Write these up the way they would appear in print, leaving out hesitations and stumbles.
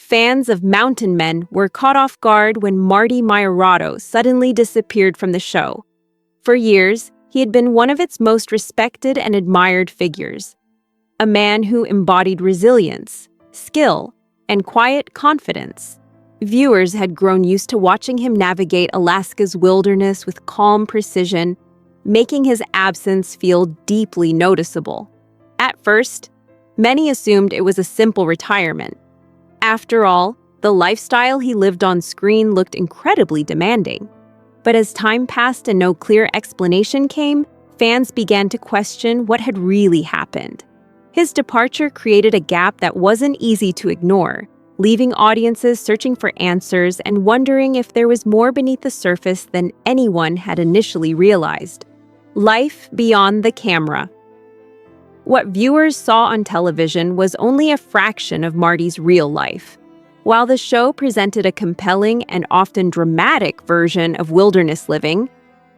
Fans of Mountain Men were caught off guard when Marty Meierotto suddenly disappeared from the show. For years, he had been one of its most respected and admired figures. A man who embodied resilience, skill, and quiet confidence. Viewers had grown used to watching him navigate Alaska's wilderness with calm precision, making his absence feel deeply noticeable. At first, many assumed it was a simple retirement. After all, the lifestyle he lived on screen looked incredibly demanding. But as time passed and no clear explanation came, fans began to question what had really happened. His departure created a gap that wasn't easy to ignore, leaving audiences searching for answers and wondering if there was more beneath the surface than anyone had initially realized. Life beyond the camera. What viewers saw on television was only a fraction of Marty's real life. While the show presented a compelling and often dramatic version of wilderness living,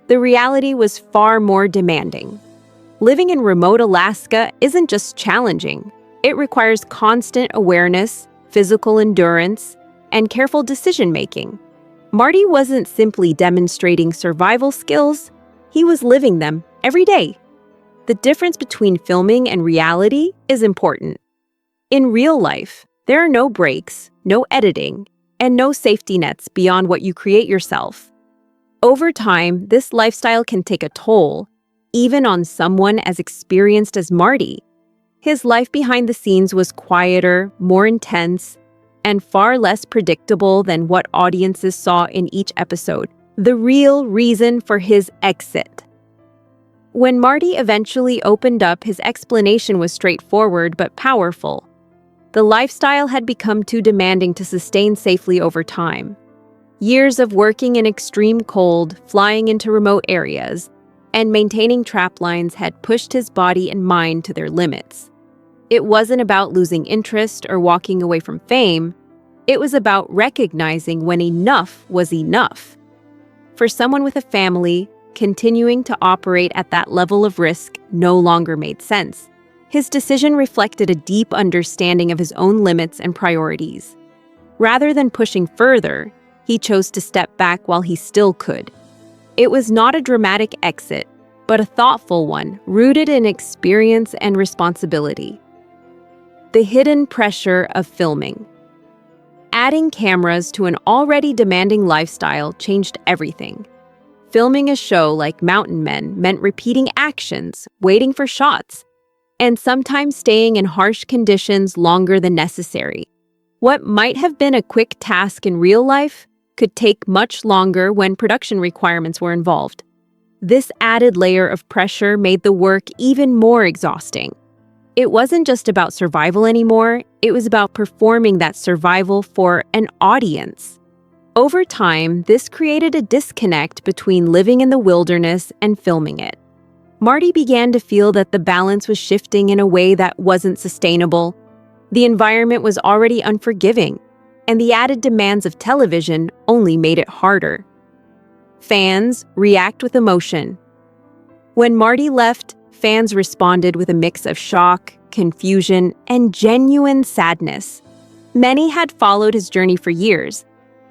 the reality was far more demanding. Living in remote Alaska isn't just challenging. It requires constant awareness, physical endurance, and careful decision-making. Marty wasn't simply demonstrating survival skills, he was living them every day. The difference between filming and reality is important. In real life, there are no breaks, no editing, and no safety nets beyond what you create yourself. Over time, this lifestyle can take a toll, even on someone as experienced as Marty. His life behind the scenes was quieter, more intense, and far less predictable than what audiences saw in each episode. The real reason for his exit. When Marty eventually opened up, his explanation was straightforward but powerful. The lifestyle had become too demanding to sustain safely over time. Years of working in extreme cold, flying into remote areas, and maintaining trap lines had pushed his body and mind to their limits. It wasn't about losing interest or walking away from fame. It was about recognizing when enough was enough. For someone with a family, continuing to operate at that level of risk no longer made sense. His decision reflected a deep understanding of his own limits and priorities. Rather than pushing further, he chose to step back while he still could. It was not a dramatic exit, but a thoughtful one, rooted in experience and responsibility. The hidden pressure of filming. Adding cameras to an already demanding lifestyle changed everything. Filming a show like Mountain Men meant repeating actions, waiting for shots, and sometimes staying in harsh conditions longer than necessary. What might have been a quick task in real life could take much longer when production requirements were involved. This added layer of pressure made the work even more exhausting. It wasn't just about survival anymore, it was about performing that survival for an audience. Over time, this created a disconnect between living in the wilderness and filming it. Marty began to feel that the balance was shifting in a way that wasn't sustainable. The environment was already unforgiving, and the added demands of television only made it harder. Fans react with emotion. When Marty left, fans responded with a mix of shock, confusion, and genuine sadness. Many had followed his journey for years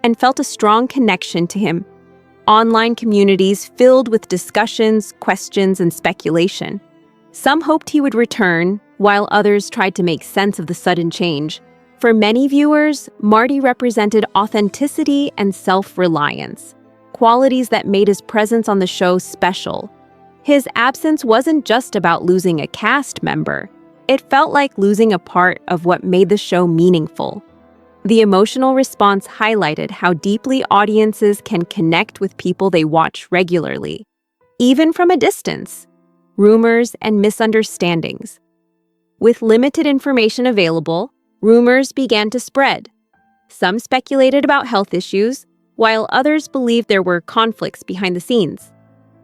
and felt a strong connection to him. Online communities filled with discussions, questions, and speculation. Some hoped he would return, while others tried to make sense of the sudden change. For many viewers, Marty represented authenticity and self-reliance, qualities that made his presence on the show special. His absence wasn't just about losing a cast member. It felt like losing a part of what made the show meaningful. The emotional response highlighted how deeply audiences can connect with people they watch regularly, even from a distance. Rumors and misunderstandings. With limited information available, rumors began to spread. Some speculated about health issues, while others believed there were conflicts behind the scenes.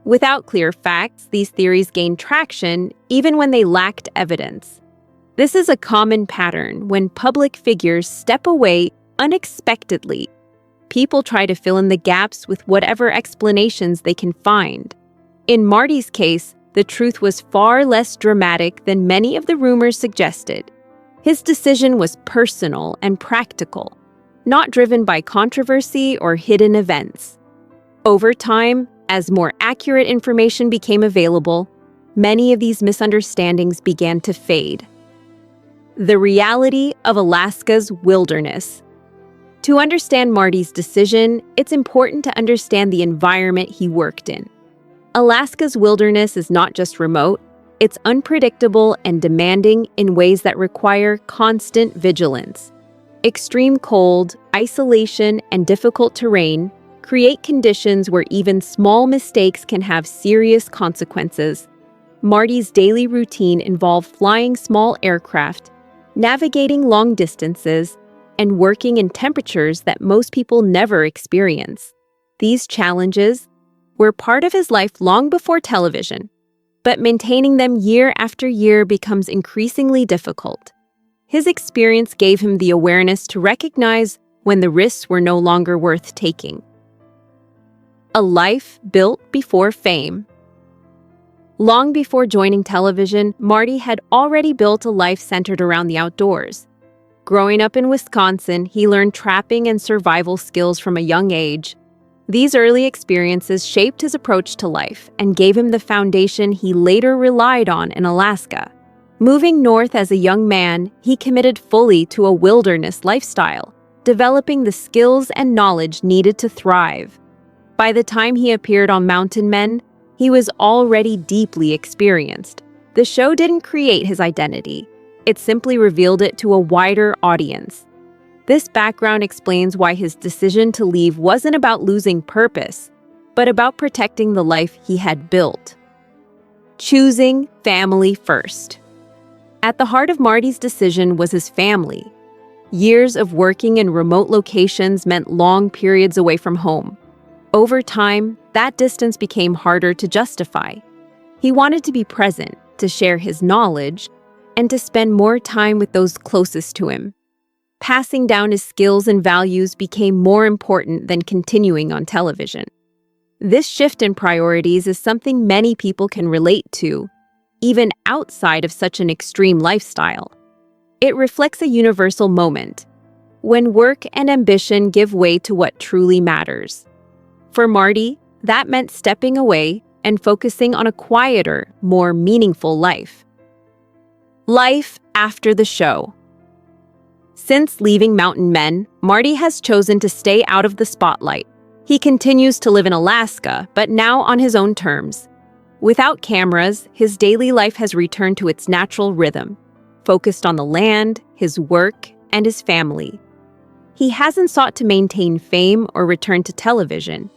Without clear facts, these theories gained traction even when they lacked evidence. This is a common pattern when public figures step away unexpectedly. People try to fill in the gaps with whatever explanations they can find. In Marty's case, the truth was far less dramatic than many of the rumors suggested. His decision was personal and practical. not driven by controversy or hidden events. Over time, as more accurate information became available, many of these misunderstandings began to fade. The reality of Alaska's wilderness. To understand Marty's decision, it's important to understand the environment he worked in. Alaska's wilderness is not just remote, it's unpredictable and demanding in ways that require constant vigilance. Extreme cold, isolation, and difficult terrain create conditions where even small mistakes can have serious consequences. Marty's daily routine involved flying small aircraft, navigating long distances, and working in temperatures that most people never experience. These challenges were part of his life long before television, but maintaining them year after year becomes increasingly difficult. His experience gave him the awareness to recognize when the risks were no longer worth taking. A life built before fame. Long before joining television, Marty had already built a life centered around the outdoors. Growing up in Wisconsin, he learned trapping and survival skills from a young age. These early experiences shaped his approach to life and gave him the foundation he later relied on in Alaska. Moving north as a young man, he committed fully to a wilderness lifestyle, developing the skills and knowledge needed to thrive. By the time he appeared on Mountain Men, he was already deeply experienced. The show didn't create his identity. It simply revealed it to a wider audience. This background explains why his decision to leave wasn't about losing purpose, but about protecting the life he had built. Choosing family first. At the heart of Marty's decision was his family. Years of working in remote locations meant long periods away from home. Over time, that distance became harder to justify. He wanted to be present, to share his knowledge, and to spend more time with those closest to him. Passing down his skills and values became more important than continuing on television. This shift in priorities is something many people can relate to, even outside of such an extreme lifestyle. It reflects a universal moment, when work and ambition give way to what truly matters. For Marty, that meant stepping away and focusing on a quieter, more meaningful life. Life after the show. Since leaving Mountain Men, Marty has chosen to stay out of the spotlight. He continues to live in Alaska, but now on his own terms. Without cameras, his daily life has returned to its natural rhythm, focused on the land, his work, and his family. He hasn't sought to maintain fame or return to television,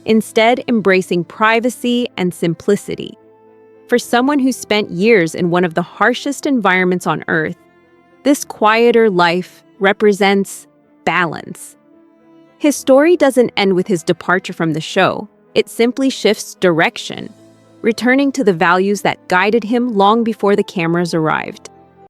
instead embracing privacy and simplicity. For someone who spent years in one of the harshest environments on Earth, this quieter life represents balance. His story doesn't end with his departure from the show. It simply shifts direction, returning to the values that guided him long before the cameras arrived.